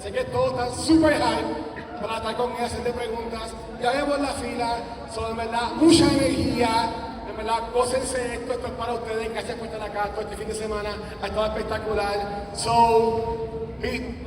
Sé que todos están super hype para estar conmigo haciendo preguntas. Ya vemos la fila, son de verdad mucha energía. De verdad, gócense esto es para ustedes. Gracias por estar acá todo este fin de semana. Ha estado espectacular.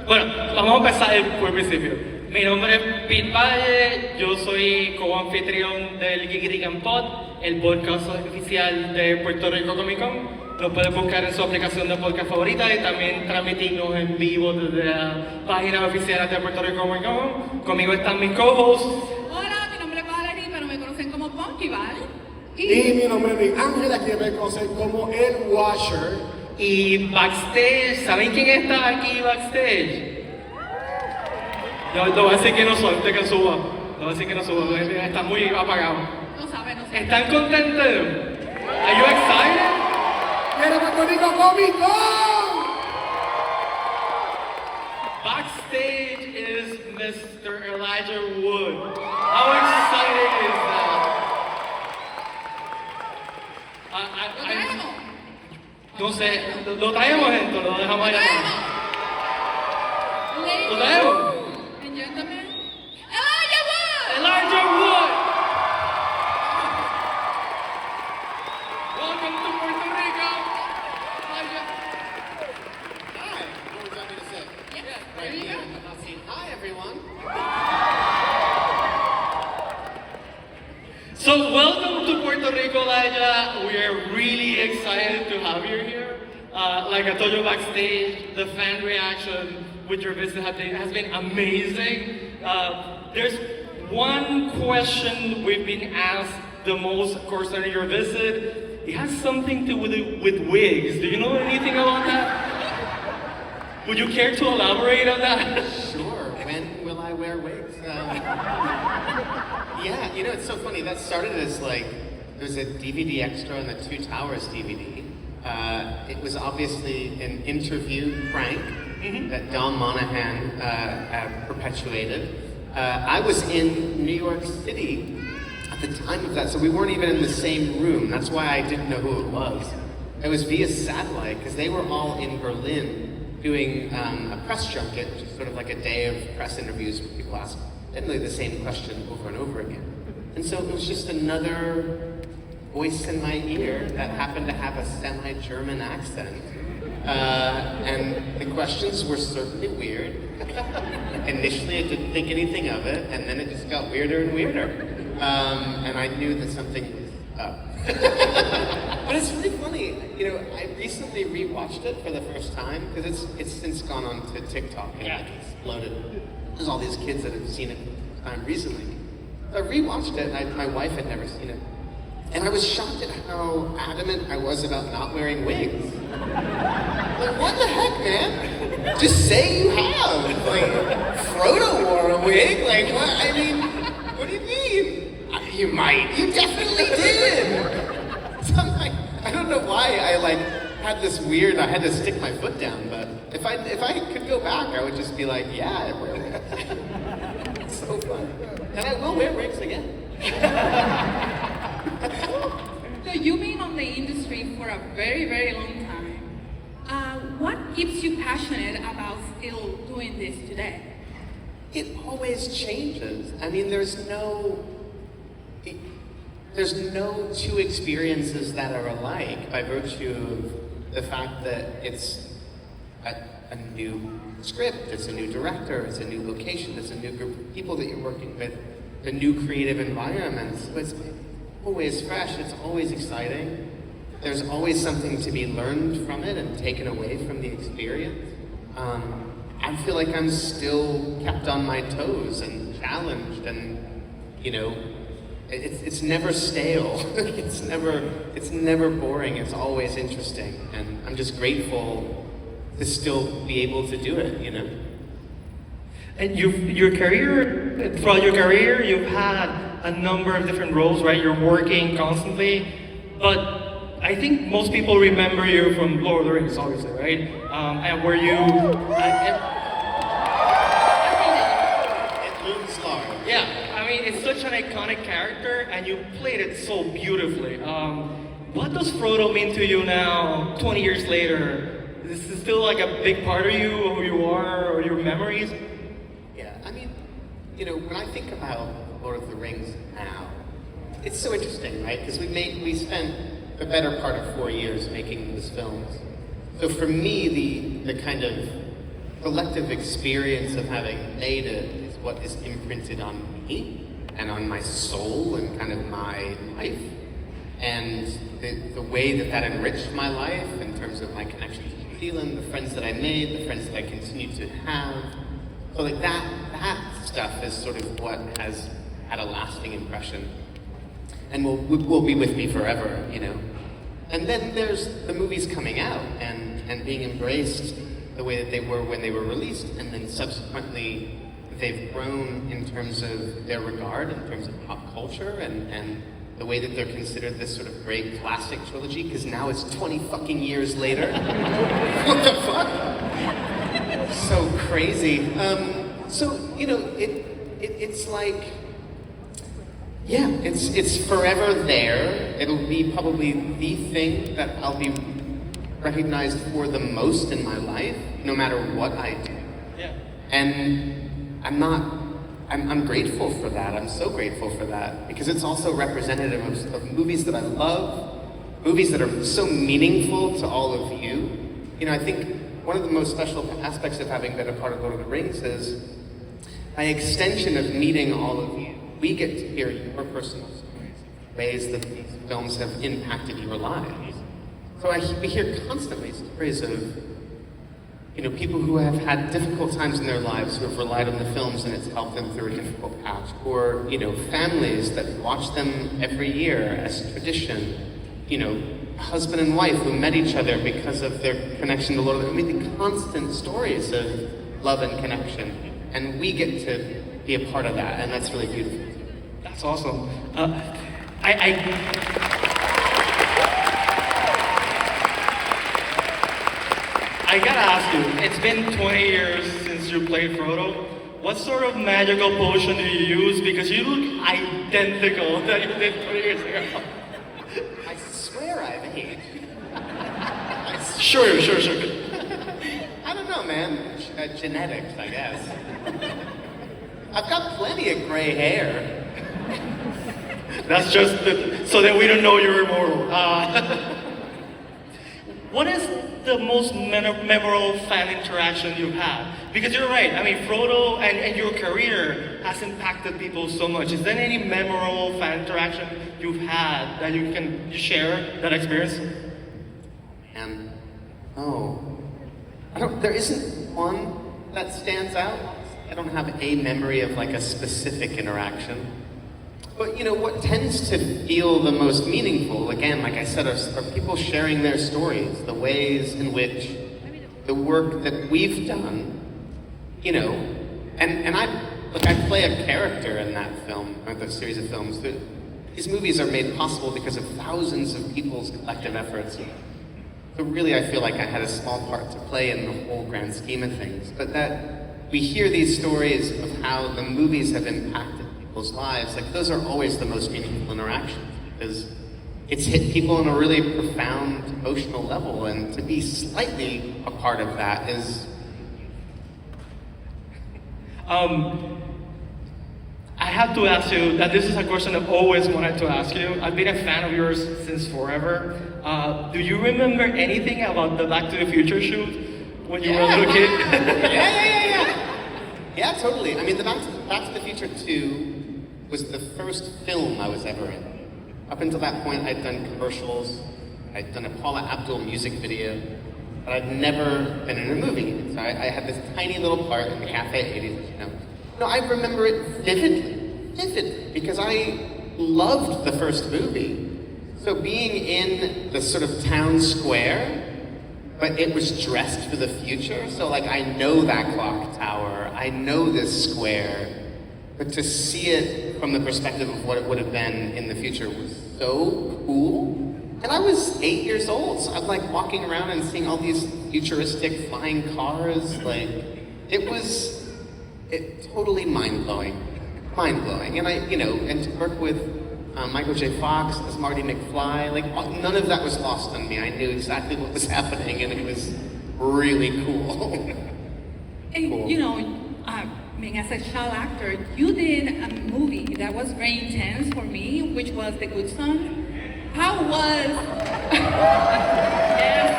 Bueno, vamos a empezar por el principio. Mi nombre es Pete Valle, yo soy co-anfitrión del Giggity Can Pod, el podcast oficial de Puerto Rico Comic Con. Lo puedes buscar en su aplicación de podcast favorita y también transmitirnos en vivo desde la página oficial de Puerto Rico Comic Con. Conmigo están mis co-hosts. Hola, mi nombre es Valerie, pero me conocen como Punky, ¿vale? Y mi nombre es Rick Ángel, aquí me conocen como el Washer. Y backstage, ¿saben quién está aquí backstage? Yo te voy a decir que no suelte que suba. Te voy a decir que no suba, está muy apagado. No sabe, no sabe. ¿Están contentos? Are you excited? ¡Quiero Puerto Rico Comic Con! Backstage is Mr. Elijah Wood. How exciting is that? ¿Lo traemos? No sé, lo traemos esto, lo dejamos allá. Ladies ¿Lo traemos? and gentlemen, Elijah Wood! Elijah Wood! Welcome to Puerto Rico! Elijah. Hi, what would you like me to say? Yeah, there you go. I'm not saying hi, everyone. So welcome to Puerto Rico, Elijah. We are really excited to have you here. Like I told you backstage, the fan reaction with your visit has been amazing. There's one question we've been asked the most concerning your visit. It has something to do with wigs. Do you know anything about that? Would you care to elaborate on that? Sure, when will I wear wigs? Yeah, you know, it's so funny. That started as like, there's a DVD extra on the Two Towers DVD. It was obviously an interview prank that Don Monahan perpetuated. I was in New York City at the time of that, so we weren't even in the same room. That's why I didn't know who it was. It was via satellite, because they were all in Berlin doing a press junket, which is sort of like a day of press interviews where people ask generally the same question over and over again. And so it was just another voice in my ear that happened to have a semi-German accent. And the questions were certainly weird. Initially I didn't think anything of it, and then it just got weirder and weirder. And I knew that something was up. But it's really funny, you know, I recently rewatched it for the first time, because it's since gone on to TikTok and like exploded. There's all these kids that have seen it recently. So I rewatched it, and my wife had never seen it. And I was shocked at how adamant I was about not wearing wigs. Like, what the heck, man? Just say you have. Like, Frodo wore a wig. Like, what? I mean, what do you mean? You might. You definitely did. So I'm like, I don't know why I like had this weird. I had to stick my foot down, but if I could go back, I would just be like, yeah, I wear wigs. It's so fun, and I will wear wigs again. So you've been on the industry for a very, very long time. What keeps you passionate about still doing this today? It always changes. I mean, there's no two experiences that are alike by virtue of the fact that it's a new script, it's a new director, it's a new location, it's a new group of people that you're working with, a new creative environment. So it's always fresh, it's always exciting. There's always something to be learned from it and taken away from the experience. I feel like I'm still kept on my toes and challenged, and you know, it's never stale. it's never boring. It's always interesting, and I'm just grateful to still be able to do it. You know. And throughout your career, you've had a number of different roles, right? You're working constantly, but I think most people remember you from Lord of the Rings, obviously, right? And where you... It looms large. Yeah, I mean, it's such an iconic character, and you played it so beautifully. What does Frodo mean to you now, 20 years later? Is this still like a big part of you, who you are, or or your memories? Yeah, I mean, you know, when I think about Lord of the Rings now, it's so interesting, right? Because we spent the better part of 4 years making these films. So for me, the kind of collective experience of having made it is what is imprinted on me and on my soul and kind of my life. And the way that that enriched my life in terms of my connection to New Zealand, the friends that I made, the friends that I continue to have. So like that stuff is sort of what has had a lasting impression and will be with me forever, you know. And then there's the movies coming out and being embraced the way that they were when they were released, and then subsequently they've grown in terms of their regard, in terms of pop culture, and the way that they're considered this sort of great classic trilogy, because now it's 20 fucking years later. What the fuck? So crazy. So, you know, it's like, yeah, it's forever there. It'll be probably the thing that I'll be recognized for the most in my life, no matter what I do. Yeah. And I'm grateful for that. I'm so grateful for that, because it's also representative of movies that I love, movies that are so meaningful to all of you. You know, I think one of the most special aspects of having been a part of Lord of the Rings is, by extension of meeting all of you, we get to hear your personal stories, ways that these films have impacted your lives. So we hear constantly stories of, you know, people who have had difficult times in their lives, who have relied on the films and it's helped them through a difficult patch, or, you know, families that watch them every year as tradition, you know, husband and wife who met each other because of their connection to Lord of the Rings. I mean, the constant stories of love and connection, and we get to be a part of that, and that's really beautiful. That's awesome. I gotta ask you, it's been 20 years since you played Frodo. What sort of magical potion do you use? Because you look identical that you did 20 years ago. I swear I've aged. Sure. I don't know, man. Genetics, I guess. I've got plenty of gray hair. That's just so that we don't know you're immortal. What is the most memorable fan interaction you've had? Because you're right, I mean, Frodo and your career has impacted people so much. Is there any memorable fan interaction you've had that you can share that experience? And, there isn't one that stands out. I don't have a memory of like a specific interaction. But you know, what tends to feel the most meaningful, again, like I said, are people sharing their stories, the ways in which the work that we've done, you know, and I play a character in that film, or the series of films. These movies are made possible because of thousands of people's collective efforts. So really, I feel like I had a small part to play in the whole grand scheme of things. But that we hear these stories of how the movies have impacted people's lives, like those are always the most meaningful interactions, because it's hit people on a really profound emotional level, and to be slightly a part of that is... I have to ask you that this is a question I've always wanted to ask you. I've been a fan of yours since forever. Do you remember anything about the Back to the Future shoot when you were a little kid? Yeah, totally. I mean, the Back to the Future 2 was the first film I was ever in. Up until that point, I'd done commercials, I'd done a Paula Abdul music video, but I'd never been in a movie. So I had this tiny little part in the Cafe 80s, you know. No, I remember it vividly, because I loved the first movie. So being in the sort of town square, but it was dressed for the future, so like I know that clock tower, I know this square, but to see it from the perspective of what it would have been in the future was so cool. And I was 8 years old, so I'm like walking around and seeing all these futuristic flying cars, like, it totally mind-blowing. And and to work with Michael J. Fox as Marty McFly, like, none of that was lost on me. I knew exactly what was happening, and it was really cool. And Cool. you know, I mean, as a child actor, you did a movie that was very intense for me, which was The Good Son. How was yes,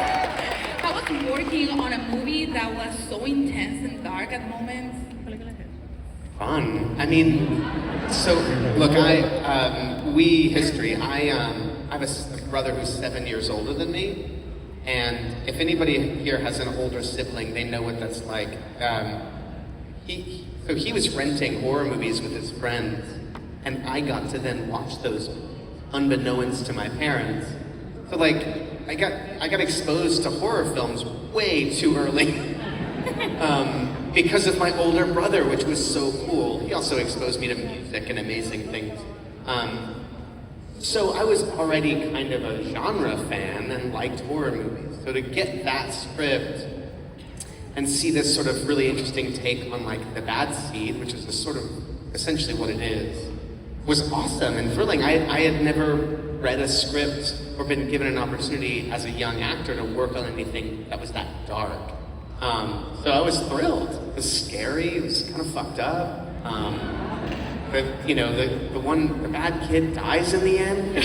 how was working on a movie that was so intense and dark at moments? Fun. I mean, so look, I have a brother who's 7 years older than me, and if anybody here has an older sibling, they know what that's like. He was renting horror movies with his friends, and I got to then watch those unbeknownst to my parents. So like, I got exposed to horror films way too early. Because of my older brother, which was so cool. He also exposed me to music and amazing things. So I was already kind of a genre fan and liked horror movies. So to get that script and see this sort of really interesting take on like The Bad Seed, which is sort of essentially what it is, was awesome and thrilling. I had never read a script or been given an opportunity as a young actor to work on anything that was that dark. So I was thrilled. It was scary. It was kind of fucked up. But you know, the bad kid dies in the end.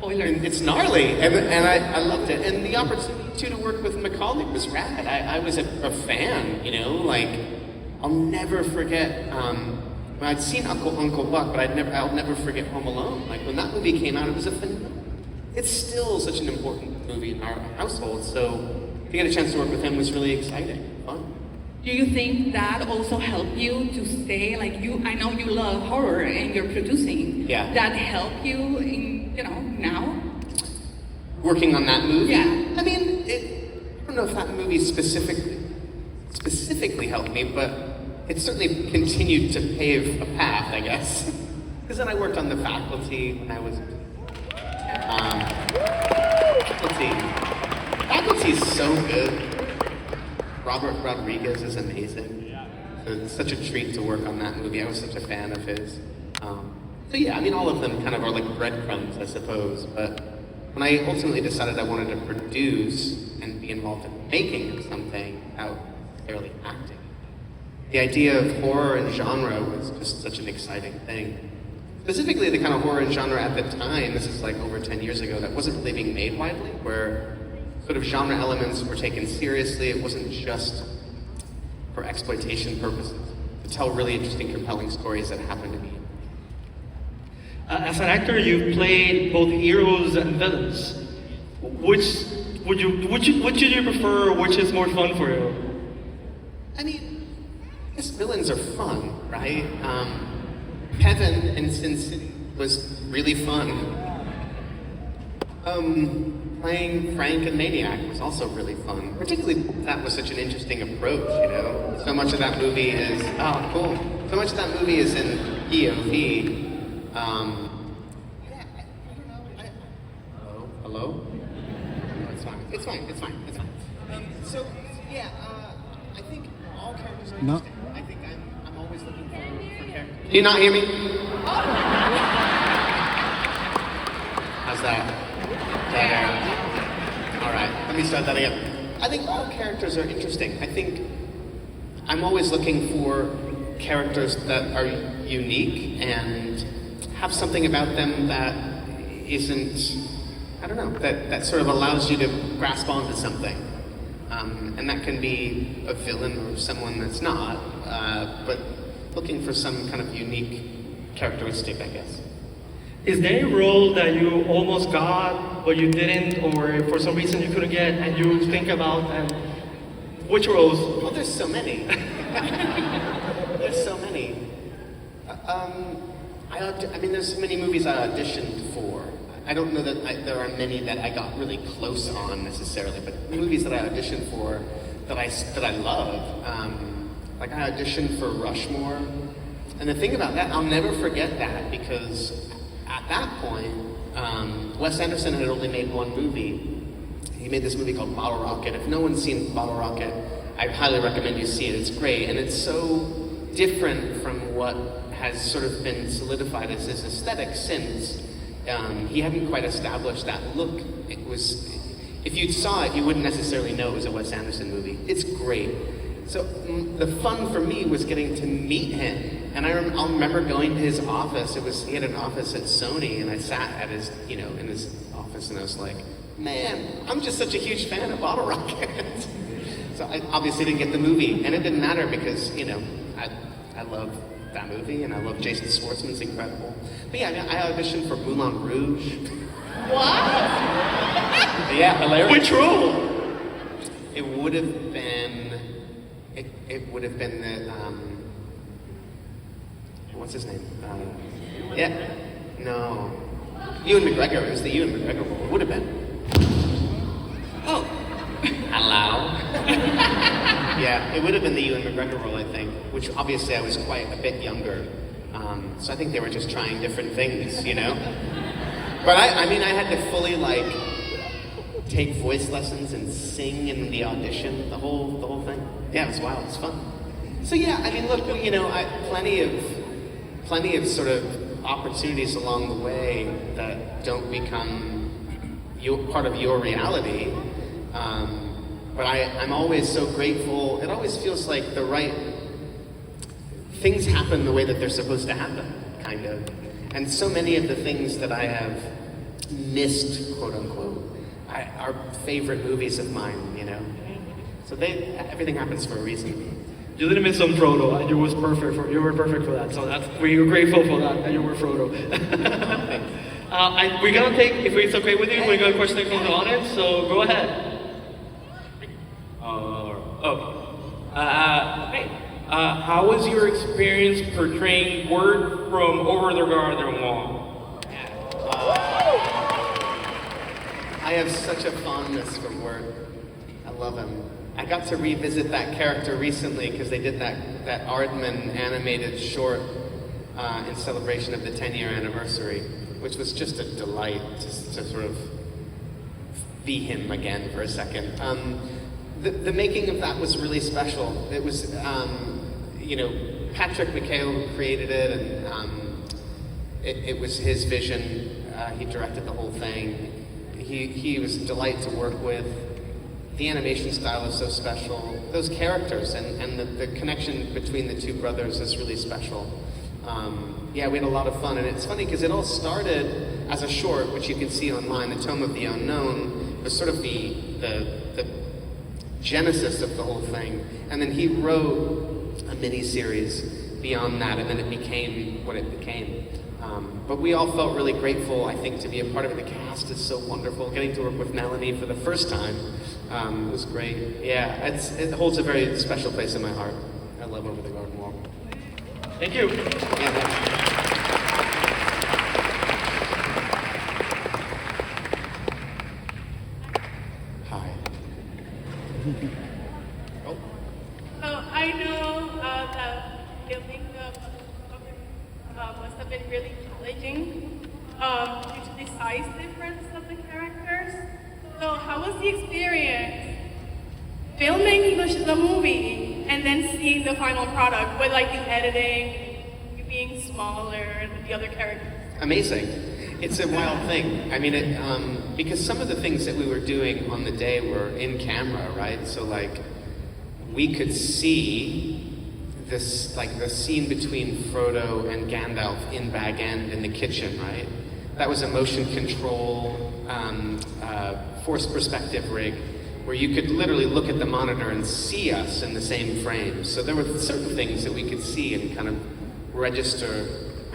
It's gnarly, and I loved it. And the opportunity to work with Macaulay was rad. I was a fan. You know, like I'll never forget. I'd seen Uncle Buck, but I'll never forget Home Alone. Like when that movie came out, it was a phenomenon. It's still such an important movie in our household. So to get a chance to work with him was really exciting, fun. Do you think that also helped you to stay like you? I know you love horror and you're producing. Yeah. That helped you in now. Working on that movie? Yeah. I mean, I don't know if that movie specifically helped me, but it certainly continued to pave a path, I guess. Because then I worked on The Faculty when I was Faculty's so good. Robert Rodriguez is amazing. So it's such a treat to work on that movie. I was such a fan of his. So yeah, I mean, all of them kind of are like breadcrumbs, I suppose. But when I ultimately decided I wanted to produce and be involved in making something without necessarily acting, the idea of horror and genre was just such an exciting thing. Specifically, the kind of horror genre at the time, this is like over 10 years ago, that wasn't really being made widely, where sort of genre elements were taken seriously. It wasn't just for exploitation purposes, to tell really interesting, compelling stories that happened to me. As an actor, you've played both heroes and villains. Which would you prefer? Which is more fun for you? I mean, I guess villains are fun, right? Kevin in Sin City was really fun. Playing Frank in Maniac was also really fun. Particularly, that was such an interesting approach, you know? So much of that movie is, oh, cool. So much of that movie is in EOV. Yeah, I don't know. Hello? No, it's fine. So, yeah, I think all characters are interesting. I think I'm always looking for characters. Do you not hear me? How's that? There. All right, let me start that again. I think all characters are interesting. I think I'm always looking for characters that are unique and have something about them that isn't, I don't know, that sort of allows you to grasp onto something. And that can be a villain or someone that's not, but looking for some kind of unique characteristic, I guess. Is there a role that you almost got, but you didn't, or for some reason you couldn't get, and you think about, and which roles? Well, there's so many. There's so many. I mean, there's so many movies I auditioned for. I don't know that there are many that I got really close on necessarily, but movies that I auditioned for that I love. Like I auditioned for Rushmore, and the thing about that, I'll never forget that because at that point, Wes Anderson had only made one movie. He made this movie called Bottle Rocket. If no one's seen Bottle Rocket, I highly recommend you see it. It's great, and it's so different from what has sort of been solidified as his aesthetic since. He hadn't quite established that look. It was, if you saw it, you wouldn't necessarily know it was a Wes Anderson movie. it's great. So the fun for me was getting to meet him. And I'll remember going to his office. He had an office at Sony, and I sat at his, in his office, and I was like, man, I'm just such a huge fan of Bottle Rocket. So I obviously didn't get the movie, and it didn't matter because, I love that movie, and I love Jason Schwartzman's incredible. But yeah, I auditioned for Moulin Rouge. What? Yeah, hilarious. Which role? It would have been the, what's his name? No. Ewan McGregor. It was the Ewan McGregor role. It would have been. Oh. Hello? Yeah, it would have been the Ewan McGregor role, I think, which obviously I was quite a bit younger. So I think they were just trying different things, But I had to fully, take voice lessons and sing in the audition, the whole thing. Yeah, it was wild. It was fun. So yeah, look, plenty of sort of opportunities along the way that don't become part of your reality. But I'm always so grateful. It always feels like the right things happen the way that they're supposed to happen, kind of. And so many of the things that I have missed, quote unquote, are favorite movies of mine, So everything happens for a reason. You didn't miss on Frodo, and you were perfect for that. So we're grateful for that you were Frodo. We're gonna take, if it's okay with you, we're gonna question from the audience. So go ahead. How was your experience portraying Word from Over the Garden Wall? I have such a fondness for Word. I love him. I got to revisit that character recently because they did that Aardman animated short in celebration of the 10-year anniversary, which was just a delight to sort of be him again for a second. The making of that was really special. It was, Patrick McHale created it, and it was his vision. He directed the whole thing. He was a delight to work with. The animation style is so special. Those characters and the connection between the two brothers is really special. Yeah, we had a lot of fun, and it's funny because it all started as a short, which you can see online, The Tome of the Unknown. It was sort of the genesis of the whole thing, and then he wrote a mini-series beyond that, and then it became what it became. But we all felt really grateful, I think, to be a part of it. The cast is so wonderful. Getting to work with Melanie for the first time was great. Yeah, it holds a very special place in my heart. I love Over the Garden Wall. Thank you. Yeah, hi. Oh. I know that filming must have been really challenging due to the size difference of the characters. So how was the experience filming the movie and then seeing the final product with the editing, you being smaller than the other characters? Amazing. It's a wild thing. Because some of the things that we were doing on the day were in camera, right? So we could see this, the scene between Frodo and Gandalf in Bag End in the kitchen, right? That was a motion control, forced perspective rig, where you could literally look at the monitor and see us in the same frame. So there were certain things that we could see and kind of register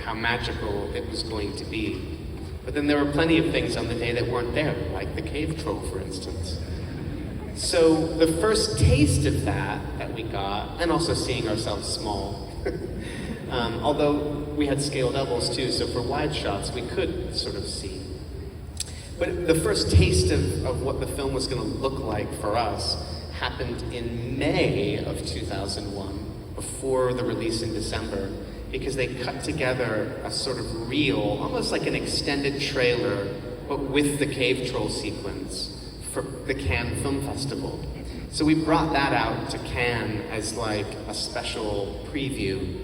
how magical it was going to be. But then there were plenty of things on the day that weren't there, like the cave troll, for instance. So the first taste of that we got, and also seeing ourselves small, although we had scale doubles too, so for wide shots we could sort of see. But the first taste of what the film was going to look like for us happened in May of 2001, before the release in December, because they cut together a sort of reel, almost like an extended trailer, but with the cave troll sequence for the Cannes Film Festival. So we brought that out to Cannes as a special preview.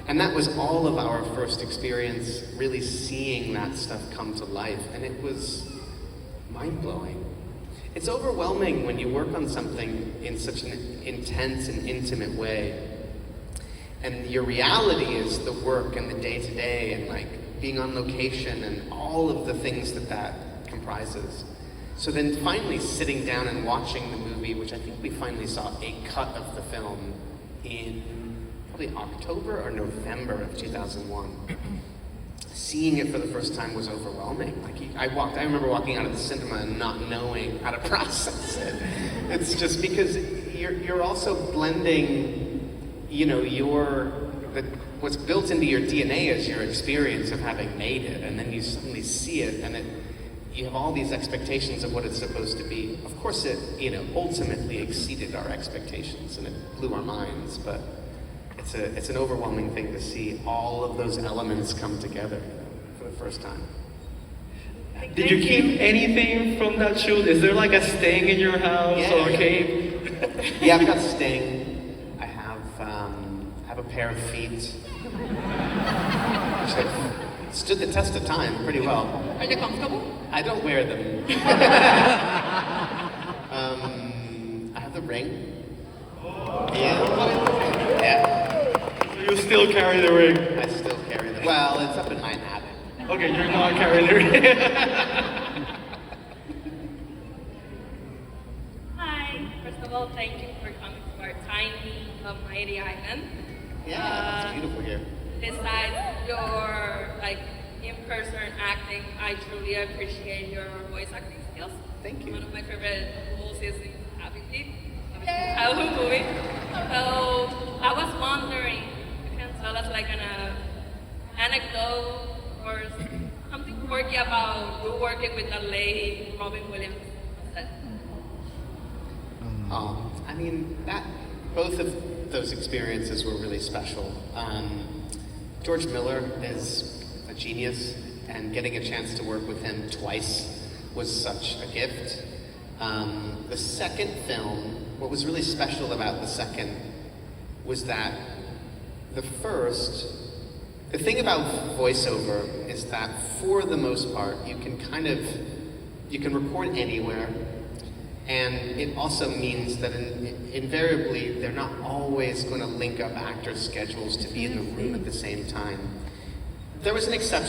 And that was all of our first experience really seeing that stuff come to life. And it was mind-blowing. It's overwhelming when you work on something in such an intense and intimate way. And your reality is the work and the day-to-day and like being on location and all of the things that comprises. So then finally sitting down and watching the movie, which I think we finally saw a cut of the film in probably October or November of 2001. Seeing it for the first time was overwhelming. Like I remember walking out of the cinema and not knowing how to process it. It's just because you're also blending, you know, what's built into your DNA is your experience of having made it, and then you suddenly see it, and you have all these expectations of what it's supposed to be. Of course, it, you know, ultimately exceeded our expectations, and it blew our minds. But it's an overwhelming thing to see all of those elements come together for the first time. Did you keep anything from that shoot? Is there like a sting in your house or a cave? Yeah, I've got Sting. I have a pair of feet, which have stood the test of time pretty well. Are they comfortable? I don't wear them. I have the ring. Yeah. So you still carry the ring? I still carry them. Well, it's up in my attic. Okay, you're not carrying the ring. Hi. First of all, thank you for coming to our tiny, mighty island. Yeah, it's beautiful here. Besides your like in-person acting, I truly appreciate your voice acting skills. Thank you. One of my favorite roles is in Happy Feet, a childhood movie. So I was wondering, you can tell us like an anecdote or something quirky about you working with the late Robin Williams. I mean, both of those experiences were really special. George Miller is a genius, and getting a chance to work with him twice was such a gift. The second film, what was really special about the second was that the thing about voiceover is that for the most part, you can record anywhere, and it also means that invariably they're not always going to link up actors' schedules to be in the room at the same time. There was an exception.